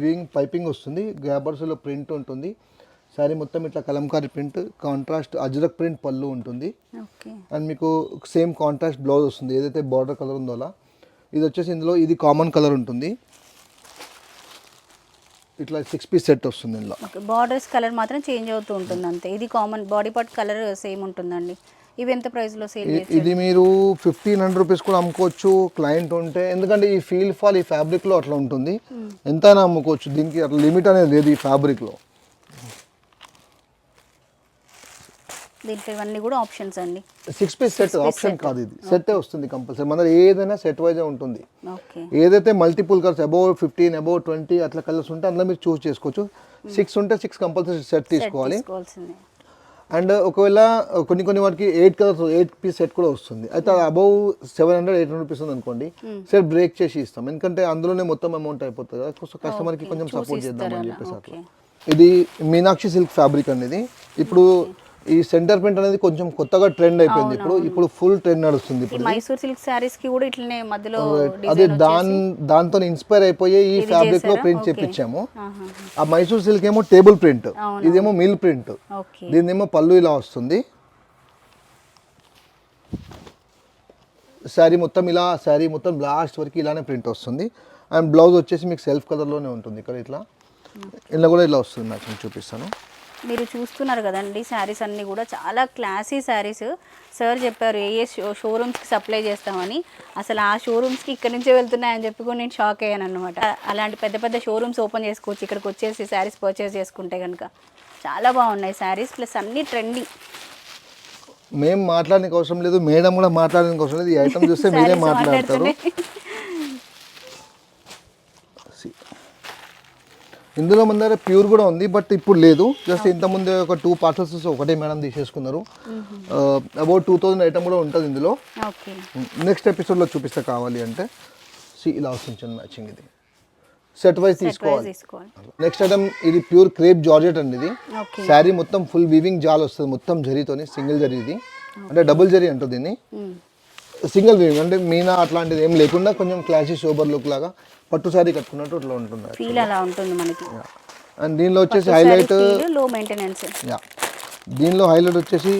వీవింగ్ పైపింగ్ వస్తుంది. గ్యాప్ బార్డర్ స్టైల్లో ప్రింట్ ఉంటుంది. శారీ మొత్తం ఇట్లా Kalamkari print, contrast Ajrakh print పళ్ళు ఉంటుంది. అండ్ మీకు సేమ్ కాంట్రాస్ట్ బ్లౌజ్ వస్తుంది. ఏదైతే బార్డర్ కలర్ ఉందో అలా. ఇది వచ్చేసి ఇందులో ఇది కామన్ కలర్ ఉంటుంది. ఇట్లా 6 పీస్ సెట్ వస్తుంది ఇందులో. బార్డర్స్ కలర్ మాత్రం చేంజ్ అవుతూ ఉంటుంది అంతే. ఇది common body part colour same ఉంటుందండి. ఇవి ఎంత ప్రైస్లో సేల్ చేస్తారు? ఇది మీరు 1500 రూపీస్ కూడా అమ్ముకోవచ్చు క్లయింట్ ఉంటే. ఎందుకంటే ఈ ఫీల్ ఫాల్ ఈ ఫ్యాబ్రిక్లో అట్లా ఉంటుంది. ఎంతైనా అమ్ముకోవచ్చు. దీనికి అట్లా లిమిట్ అనేది లేదు ఈ ఫ్యాబ్రిక్లో. దీంట్లో ఇవన్నీ కూడా ఆప్షన్స్ అండి. 6 పీస్ సెట్ ఆప్షన్ కాదు, ఇది సెట్టే వస్తుంది కంపల్సరీ. మన ఏదైనా సెట్ వైజే ఉంటుంది. ఓకే. ఏదైతే మల్టిపుల్ కలర్స్ అబౌవ్ 15 అబౌవ్ 20 అట్లా కలర్స్ ఉంటే అందులో మీరు చూస్ చేసుకోవచ్చు. 6 ఉంటే 6 కంపల్సరీ సెట్ తీసుకోవాలి. అండ్ ఒకవేళ కొన్ని వాటికి 8 కలర్స్ 8 పీస్ సెట్ కూడా వస్తుంది. అయితే అబౌవ్ 700-800 రూపీస్ ఉంది అనుకోండి, సెట్ బ్రేక్ చేసి ఇస్తాం. ఎందుకంటే అందులోనే మొత్తం అమౌంట్ అయిపోతుంది కదా. సో కస్టమర్కి కొంచెం సపోర్ట్ చేద్దామని చెప్పేసి అట్లా. ఇది మీనాక్షి సిల్క్ ఫ్యాబ్రిక్ అనేది. ఇప్పుడు ఈ సెంటర్ ప్రింట్ అనేది కొంచెం కొత్తగా ట్రెండ్ అయిపోయింది. ఇప్పుడు ఫుల్ ట్రెండ్ నడుస్తుంది. ఇప్పుడు మైసూర్ సిల్క్ సారీస్ కి కూడా ఇట్లనే మధ్యలో అదే దాంతో ఇన్స్పైర్ అయిపోయి ఈ ఫ్యాబ్రిక్ లో ప్రింట్ చేపించాము. ఆ మైసూర్ సిల్క్ ఏమో టేబుల్ ప్రింట్, ఇదేమో మిల్ ప్రింట్. దీనిదేమో పళ్ళు ఇలా వస్తుంది. శారీ మొత్తం లాస్ట్ వరకు ఇలానే ప్రింట్ వస్తుంది. అండ్ బ్లౌజ్ వచ్చేసి మీకు సెల్ఫ్ కలర్లోనే ఉంటుంది. ఇక్కడ ఇలా కూడా ఇలా వస్తుంది. మ్యాచింగ్ చూపిస్తాను. మీరు చూస్తున్నారు కదండి, శారీస్ అన్నీ కూడా చాలా క్లాసీ శారీస్. సార్ చెప్పారు ఏ షోరూమ్స్కి సప్లై చేస్తామని. అసలు ఆ షోరూమ్స్కి ఇక్కడి నుంచే వెళ్తున్నాయని చెప్పుకొని నేను షాక్ అయ్యాను అనమాట. అలాంటి పెద్ద పెద్ద షోరూమ్స్ ఓపెన్ చేసుకోవచ్చు ఇక్కడికి వచ్చేసి శారీస్ పర్చేస్ చేసుకుంటే కనుక. చాలా బాగున్నాయి శారీస్, ప్లస్ అన్నీ ట్రెండింగ్. మేము మాట్లాడడానికి అవసరం లేదు, మేడం కూడా మాట్లాడడానికి అవసరం లేదు. ఈ ఐటమ్ చూస్తే మీరే మాట్లాడతారు. ఇందులో మన దగ్గర ప్యూర్ కూడా ఉంది, బట్ ఇప్పుడు లేదు. జస్ట్ ఇంతకుముందు ఒక 2 పార్సల్స్ ఒకటే మేడం తీసేసుకున్నారు. అబౌట్ 2000 ఐటమ్ కూడా ఉంటుంది ఇందులో. నెక్స్ట్ ఎపిసోడ్లో చూపిస్తే కావాలి అంటే. ఇలా వస్తుంది మ్యాచింగ్. ఇది సెట్ వైజ్ తీసుకోవాలి. నెక్స్ట్ ఐటమ్ ఇది ప్యూర్ క్రేప్ జార్జెట్ అండి. ఇది శారీ మొత్తం ఫుల్ వీవింగ్ జాల్ వస్తుంది, మొత్తం జరీతోని. సింగిల్ జరీ ఇది, అంటే డబుల్ జరీ అంటుంది దీన్ని. సింగిల్ వీవింగ్ అంటే మీనా అట్లాంటిది ఏం లేకుండా కొంచెం క్లాసీ సోబర్ లుక్ లాగా పట్టు శారీ కట్టుకున్నట్టు ఇట్లా ఉంటుంది. ఫీల్ అలా ఉంటుంది మనకి. అండ్ దీనిలో వచ్చేసి హైలైట్ లో మెయింటెనెన్స్. దీనిలో హైలైట్ వచ్చేసి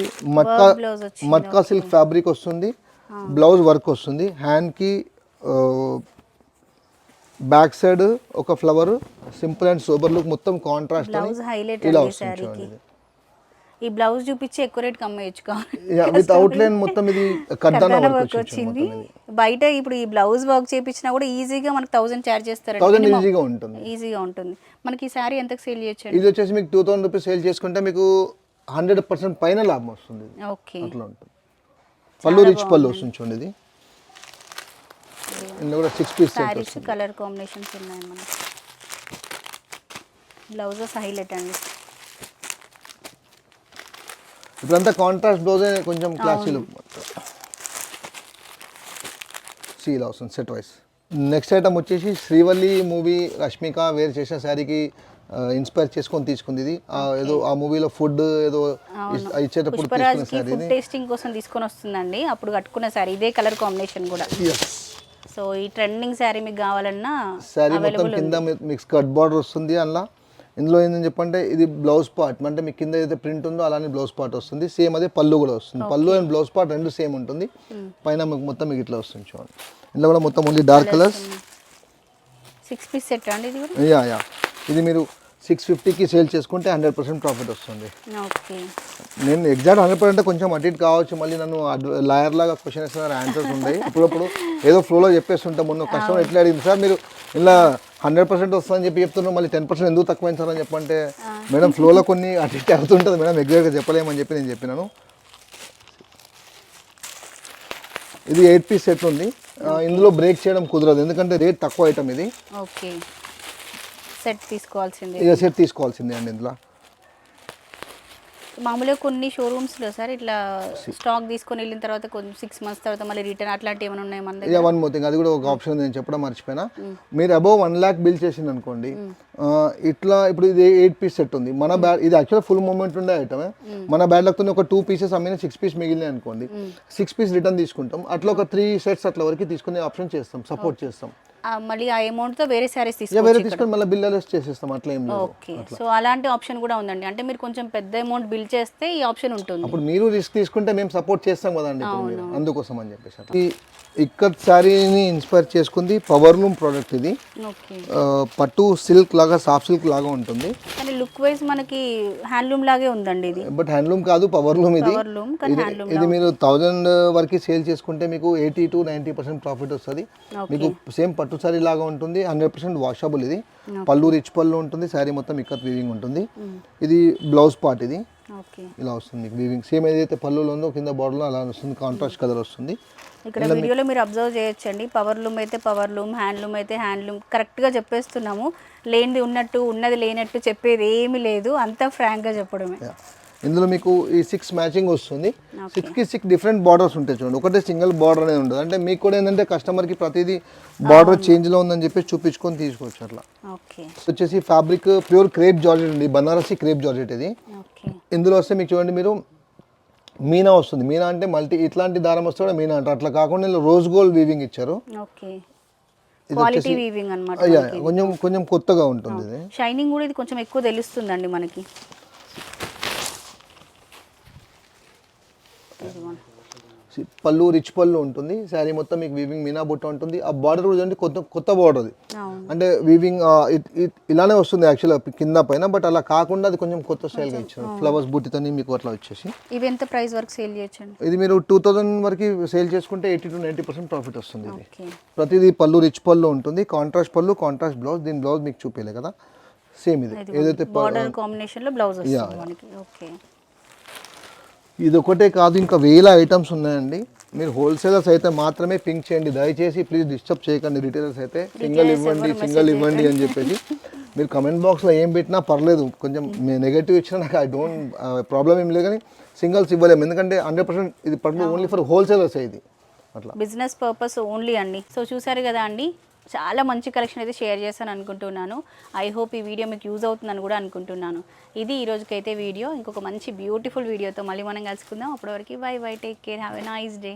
మట్కా సిల్క్ ఫ్యాబ్రిక్ వస్తుంది. బ్లౌజ్ వర్క్ వస్తుంది. హ్యాండ్కి బ్యాక్ సైడ్ ఒక flower, simple and sober look, మొత్తం కాంట్రాస్ట్ ఇలా వస్తుంది. ఈ బ్లౌజ్ చూపించి ఎక్కువ రేట్ కమ్మేయచ్చు. విత్ అవుట్లైన్ మొత్తం ఇది కడ్డాన వర్క్ వచ్చింది. బయట ఇప్పుడు ఈ బ్లౌజ్ వర్క్ చేపించినా కూడా ఈజీగా మనకి 1000 చార్జ్ చేస్తారు. 1000 ఈజీగా ఉంటుంది. మనకి ఈ సారీ ఎంతకు సేల్ చేయొచ్చు? ఇది వచ్చేసి మీకు 2000 రూపీస్ సేల్ చేసుకుంటే మీకు 100% పైన లాభం వస్తుంది. ఓకే. అట్లా ఉంటుంది. పళ్ళు రిచ్ పళ్ళు వస్తుంది చూడండి. ఇది ఇందులో కూడా 6 పీస్ సారీస్ కలర్ కాంబినేషన్స్ ఉన్నాయి మనకి. బ్లౌజెస్ హైలైట్ అండి. ఇప్పుడంతా కాంట్రాస్ట్ బ్లౌజే కొంచెం క్లాసీ లుక్. ఇలా వస్తుంది సెట్ వైస్. నెక్స్ట్ ఐటమ్ వచ్చేసి శ్రీవల్లి మూవీ రష్మిక వేర్ చేసిన శారీకి ఇన్స్పైర్ చేసుకొని తీసుకుంది. ఇది ఏదో ఆ మూవీలో ఫుడ్ ఏదో ఇచ్చేటప్పుడు తీసుకున్న శారీ. ఫుడ్ టేస్టింగ్ కోసం తీసుకొని వస్తుందండి, అప్పుడు కట్టుకున్న శారీ. ఇదే కలర్ కాంబినేషన్ కూడా. సో ఈ ట్రెండింగ్ శారీ మీకు కావాలన్నా శారీ మొత్తం కింద మీకు స్కర్ట్ బార్డర్ వస్తుంది. అందులో ఇందులో ఏంటని చెప్పంటే ఇది బ్లౌజ్ పార్ట్, అంటే మీకు కింద ఏదైతే ప్రింట్ ఉందో అలానే బ్లౌజ్ పార్ట్ వస్తుంది. సేమ్ అదే పళ్ళు కూడా వస్తుంది. పళ్ళు అండ్ బ్లౌజ్ పార్ట్ రెండు సేమ్ ఉంటుంది. పైన మీకు మొత్తం మీకు ఇట్లా వస్తుంది చూడండి. ఇందులో కూడా మొత్తం only dark colours. 6 piece set అండి ఇది కూడా. యా ఇది మీరు 650కి సేల్ చేసుకుంటే 100% ప్రాఫిట్ వస్తుంది. ఓకే. నేను ఎగ్జాక్ట్ 100% కొంచెం అటు ఇటు కావచ్చు, మళ్ళీ నన్ను లాయర్ లాగా క్వశ్చన్ ఇస్తున్నారు, ఆన్సర్స్ ఉన్నాయి. ఇప్పుడు ఏదో ఫ్లోలో చెప్పేస్తుంటాం. మొన్న కస్టమర్ ఎట్లా అడిగింది, సార్ మీరు ఇలా 100% వస్తుందని చెప్తున్నారు, మళ్ళీ 10% ఎందుకు తక్కువైంది సార్ అని చెప్పంటే, మేడం ఫ్లోలో కొన్ని అటు ఇటు అవుతుంటుంది మేడం, ఎగ్జాక్ట్గా చెప్పలేమని చెప్పి నేను చెప్పినాను. ఇది 8 పీస్ సెట్ ఉంది. ఇందులో బ్రేక్ చేయడం కుదరదు, ఎందుకంటే రేట్ తక్కువ ఐటమ్ ఇది. ఓకే, సెట్ తీసుకోవాల్సిందే. ఇక సెట్ తీసుకోవాల్సిందే అండి. ఇందులో మామూలుగా కొన్ని షోరూమ్స్లో సార్ ఇట్లా స్టాక్ తీసుకొని వెళ్ళిన తర్వాత కొంచెం 6 months తర్వాత మళ్ళీ రిటర్న్ అట్లాంటివి ఏమైనా ఉన్నాయి మన దగ్గర? ఇక వన్ మోర్ థింగ్, అది కూడా ఒక ఆప్షన్ నేను చెప్పడం మర్చిపోయినా. మీరు అబౌవ్ 1 lakh బిల్ చేసింది అనుకోండి, ఇట్లా ఇప్పుడు ఇది 8 piece సెట్ ఉంది మన బ్యాడ్, ఇది యాక్చువల్ ఫుల్ మూమెంట్ ఉండే ఐటమే. మన బ్యాడ్ లక్తో ఒక 2 pieces అమ్మిన 6 piece మిగిలినాయి అనుకోండి, 6 piece రిటర్న్ తీసుకుంటాం. అట్లా ఒక 3 sets అట్లా వరకు తీసుకునే ఆప్షన్ చేస్తాం, సపోర్ట్ చేస్తాం. మళ్ళీ ఆ అమౌంట్తో వేరే శారీస్ వేరే తీసుకొని మళ్ళీ బిల్ అలెస్ చేసేస్తాం, అట్లా ఏం లేదు. ఓకే, సో అలాంటి ఆప్షన్ కూడా ఉందండి. అంటే మీరు కొంచెం పెద్ద అమౌంట్ బిల్ చేస్తే ఈ ఆప్షన్ ఉంటుంది. అప్పుడు మీరు రిస్క్ తీసుకుంటే మేము సపోర్ట్ చేస్తాం కదండి, అందుకోసం అని చెప్పేసి. ఈ ఇక్కత్ శారీని ఇన్స్పైర్ చేసుకుంది పవర్ లూమ్ ప్రోడక్ట్ ఇది. పట్టు సిల్క్ లాగా, సాఫ్ట్ సిల్క్ లాగా ఉంటుంది, కానీ లుక్ వైజ్ మనకి హ్యాండ్లూమ్ లాగే ఉందండి ఇది. బట్ హ్యాండ్లూమ్ కాదు, పవర్ లూమ్ ఇది. ఇది మీరు 1000 వరకు సేల్ చేసుకుంటే మీకు 80 to 90% ప్రాఫిట్ వస్తుంది. మీకు సేమ్ పట్టు శారీ లాగా ఉంటుంది, 100% వాషబుల్. ఇది పళ్ళు రిచ్ పళ్ళు ఉంటుంది, శారీ మొత్తం ఇక్కత్ వీవింగ్ ఉంటుంది. ఇది బ్లౌజ్ పార్ట్, ఇది ఇలా వస్తుంది వీవింగ్. సేమ్ ఏదైతే పళ్ళులో ఉందో కింద బార్డర్లో అలా వస్తుంది, కాంట్రాస్ట్ కలర్ వస్తుంది. ఇక్కడ వీడియోలో మీరు అబ్జర్వ్ చేయొచ్చండి, పవర్ లూమ్ అయితే పవర్ లూమ్, హ్యాండ్లూమ్ అయితే హ్యాండ్లూమ్, కరెక్ట్గా చెప్పేస్తున్నాము. లేనిది ఉన్నట్టు, ఉన్నది లేనట్టు చెప్పేది ఏమీ లేదు, అంతా ఫ్రాంక్గా చెప్పడమే. ఇందులో మీకు ఈ 6 మ్యాచింగ్ వస్తుంది, 6కి 6 డిఫరెంట్ బార్డర్స్ ఉంటాయి చూడండి, ఒకటే సింగిల్ బార్డర్ అనేది ఉంటుంది. అంటే మీకు కూడా ఏంటంటే కస్టమర్కి ప్రతిదీ బార్డర్ చేంజ్లో ఉందని చెప్పేసి చూపించుకొని తీసుకోవచ్చు అట్లా. వచ్చేసి ఫ్యాబ్రిక్ ప్యూర్ క్రేప్ జార్జెట్ ఉంది, బనారసి క్రేప్ జార్జెట్ ఇది. ఇందులో వస్తే మీకు చూడండి, మీరు మీనా వస్తుంది. మీనా అంటే మల్టీ ఇట్లాంటి దారం వస్తే కూడా మీనా అంటారు. అట్లా కాకుండా రోజ్ గోల్డ్ వీవింగ్ ఇచ్చారు. కొంచెం కొంచెం కొత్తగా ఉంటుంది. ఇది షైనింగ్ కూడా ఇది కొంచెం ఎక్కువ తెలుస్తుందండి మనకి. పళ్ళు రిచ్ పళ్ళు ఉంటుంది, శారీ మొత్తం మీకు వీవింగ్ మీనా బుట్ట ఉంటుంది. ఆ బార్డర్ కూడా అంటే కొత్త బార్డర్ అది, అంటే వీవింగ్ ఇలానే వస్తుంది యాక్చువల్గా కింద పైన, బట్ అలా కాకుండా అది కొంచెం కొత్త స్టైల్గా ఇచ్చారు, ఫ్లవర్స్ బుట్టితోని మీకు అట్లా వచ్చేసి. ఇవి ఎంత ప్రైస్ వరకు సేల్ చేయొచ్చు? ఇది మీరు 2000 వరకు సేల్ చేసుకుంటే 80 to 90% ప్రాఫిట్ వస్తుంది. ఇది ప్రతిదీ పళ్ళు రిచ్ పళ్ళు ఉంటుంది, కాంట్రాస్ట్ పళ్ళు, కాంట్రాస్ట్ బ్లౌజ్. దీని బ్లౌజ్ మీకు చూపించలే కదా, సేమ్ ఇది ఏదైతే బార్డర్ కాంబినేషన్లో బ్లౌజ్ వస్తుంది మనకి. ఓకే, ఇది ఒకటే కాదు, ఇంకా వేల ఐటమ్స్ ఉన్నాయండి. మీరు హోల్సేలర్స్ అయితే మాత్రమే పింక్ చేయండి, దయచేసి ప్లీజ్ డిస్టర్బ్ చేయకండి. రిటైలర్స్ అయితే సింగిల్ ఇవ్వండి అని చెప్పేసి మీరు కమెంట్ బాక్స్లో ఏం పెట్టినా పర్లేదు, కొంచెం నెగటివ్ ఇచ్చినా నాకు ఐ డోంట్ ప్రాబ్లం ఏం లేదు, కానీ సింగిల్స్ ఇవ్వలేము, ఎందుకంటే 100% ఇది పర్టికులర్ ఓన్లీ ఫర్ హోల్సేలర్స్ ఇది, అట్లా బిజినెస్ పర్పస్ ఓన్లీ అండి. సో చూసారు కదా అండి, చాలా మంచి కలెక్షన్ అయితే షేర్ చేస్తాను అనుకుంటున్నాను. ఐ హోప్ ఈ వీడియో మీకు యూజ్ అవుతుందని కూడా అనుకుంటున్నాను. ఇది ఈ రోజుకైతే వీడియో. ఇంకొక మంచి బ్యూటిఫుల్ వీడియోతో మళ్ళీ మనం కలుసుకుందాం. అప్పటివరకు by by, take care, have a nice day.